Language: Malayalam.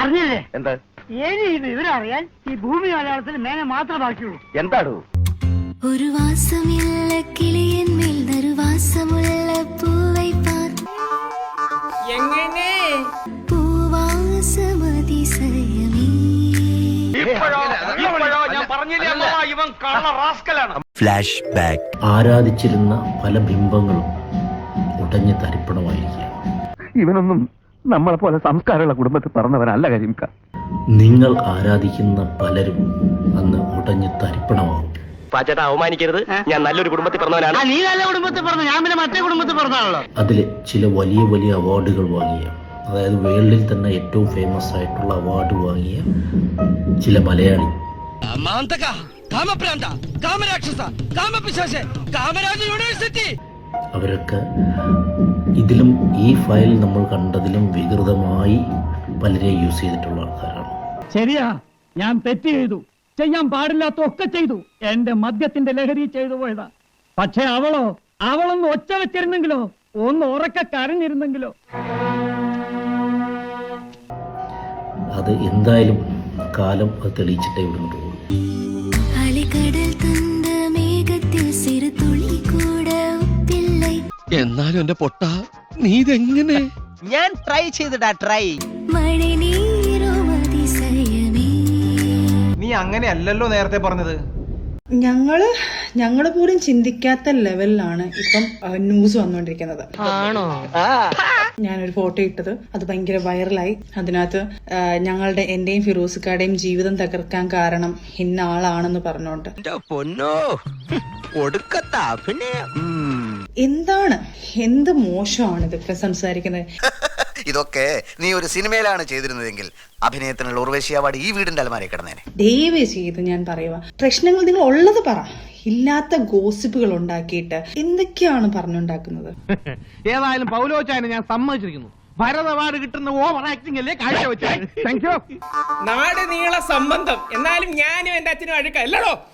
അറിഞ്ഞില്ലേ എന്താ ഏനി ഈ വിവരം അറിയാൻ ഈ ഭൂമി മലയാളത്തിൽ മേനെ മാത്രമേ ബാക്കിയുള്ളൂ. എന്താടോ? ഒരു വാസമില്ല കിളിയന്മേൽ നറുവാസമുള്ള പൂവൈ പാർ എങ്ങനെ പൂവാസമതിശയമേ. Flash back. ആരാധിച്ചിരുന്ന പല ബിംബങ്ങളും ഉടഞ്ഞ് തരിപ്പണമായിരിക്കുകയാണ്. ഇവനൊന്നും നമ്മളെ പോലെ സംസ്കാരമുള്ള കുടുംബത്തിൽ പറഞ്ഞവനല്ല കരിമിക്ക. നിങ്ങൾ ആരാധിക്കുന്ന പലരും അന്ന് ഉടഞ്ഞ് തരിപ്പണമാകും. പാച്ചേട്ടാ അവമാനിക്കരുത്, ഞാൻ നല്ലൊരു കുടുംബത്തിൽ പറഞ്ഞവനാണ്. നീ നല്ല കുടുംബത്തിൽ പറഞ്ഞു, ഞാൻ പിന്നെ മറ്റേ കുടുംബത്തിൽ പറഞ്ഞാണല്ലോ. അതിൽ ചില വലിയ വലിയ അവാർഡുകൾ വാങ്ങിയ, അതായത് വേൾഡിൽ തന്നെ ഏറ്റവും ഫേമസ് ആയിട്ടുള്ള അവാർഡ് വാങ്ങിയ ചില മലയാളി അവരൊക്കെ ഇതിലും ഈ ഫയൽ നമ്മൾ കണ്ടതിലും വികൃതമായി പലരെ യൂസ് ചെയ്തിട്ടുള്ള ആൾക്കാരാണ്. ശരിയാ, ഞാൻ തെറ്റ് ചെയ്തു, ചെയ്യാൻ പാടില്ലാത്ത ഒക്കെ ചെയ്തു, എന്റെ മദ്യത്തിന്റെ ലഹരി ചെയ്തു പോയതാ. പക്ഷെ അവളൊന്ന് ഒച്ച വെച്ചിരുന്നെങ്കിലോ, ഒന്ന് ഉറക്കെ കരഞ്ഞിരുന്നെങ്കിലോ. അത് എന്തായാലും കാലം അത് തെളിയിച്ചിട്ടേ ഇവിടുന്ന് പോകും. അലകടൽ തന്ന മേഘത്തിൽ സിறு തുളി കൂടെ ഒപ്പില്ലേ. എന്നാലും എന്റെ പൊട്ട നീ ഇതെങ്ങനെ? ഞാൻ ട്രൈ ചെയ്തിടാ ട്രൈ. മഴ നീരും അതിശയമേ. നീ അങ്ങനെയല്ലല്ലോ നേരത്തെ പറഞ്ഞത്. ഞങ്ങള് പോലും ചിന്തിക്കാത്ത ലെവലിലാണ് ഇപ്പം ന്യൂസ് വന്നുകൊണ്ടിരിക്കുന്നത്. ഞാനൊരു ഫോട്ടോ ഇട്ടത് അത് ഭയങ്കര വൈറലായി. അതിനകത്ത് എന്റെയും ഫിറോസിക്കാടെയും ജീവിതം തകർക്കാൻ കാരണം ഇന്ന ആളാണെന്ന് പറഞ്ഞോണ്ട്. പൊന്നോ ഒടുക്കത്താ പിന്നെ എന്ത് മോശമാണ് ഇതൊക്കെ സംസാരിക്കുന്നത്. ഇതൊക്കെ നീ ഒരു സിനിമയിലാണ് ചെയ്തിരുന്നതെങ്കിൽ അഭിനയത്തിനുള്ള ഉർവശി അവാർഡ് ഈ വീടിന്റെ അലമാരെ കിടന്നേനെ. ദയവ് ചെയ്ത് ഞാൻ പറയുക, പ്രശ്നങ്ങൾ നിങ്ങൾ ഉള്ളത് പറ, ഇല്ലാത്ത ഗോസിപ്പുകൾ ഉണ്ടാക്കിയിട്ട് എന്തൊക്കെയാണ് പറഞ്ഞുണ്ടാക്കുന്നത്. ഏതായാലും പൗലോച്ചായനെ ഞാൻ സമ്മതിച്ചിരിക്കുന്നു. ഭരത് അവാർഡ് കിട്ടുന്ന ഓവർ ആക്ടിംഗ് അല്ലേ കാഴ്ചവെച്ചത്. Thank you. നാട് നീള സംബന്ധം, എന്നാലും ഞാനും എന്റെ അച്ഛനും അഴുക്കല്ലടോ.